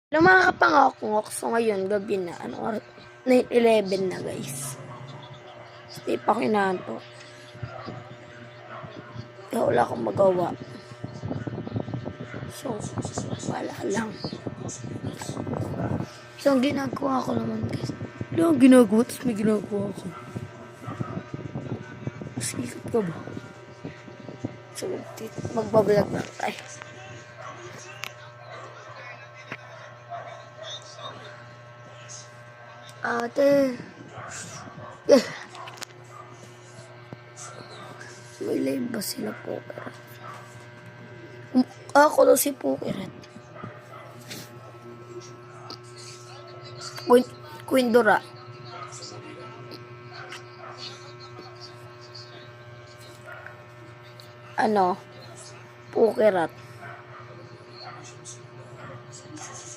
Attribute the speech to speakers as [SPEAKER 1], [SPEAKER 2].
[SPEAKER 1] Nung mga kapangako, so ngayon, gabi na, 9:11 na guys. Hindi pa ako inaantok. Kaya wala akong magawa. So, wala lang. So, ang ginagawa ko naman guys. Wala akong ginagawa, tapos may ginagawa ko. Sikat ka ba? So, magbablog na tayo. Ate. May live ba sila Poker? Ako daw si Poker. Queen Dora. Pokerat.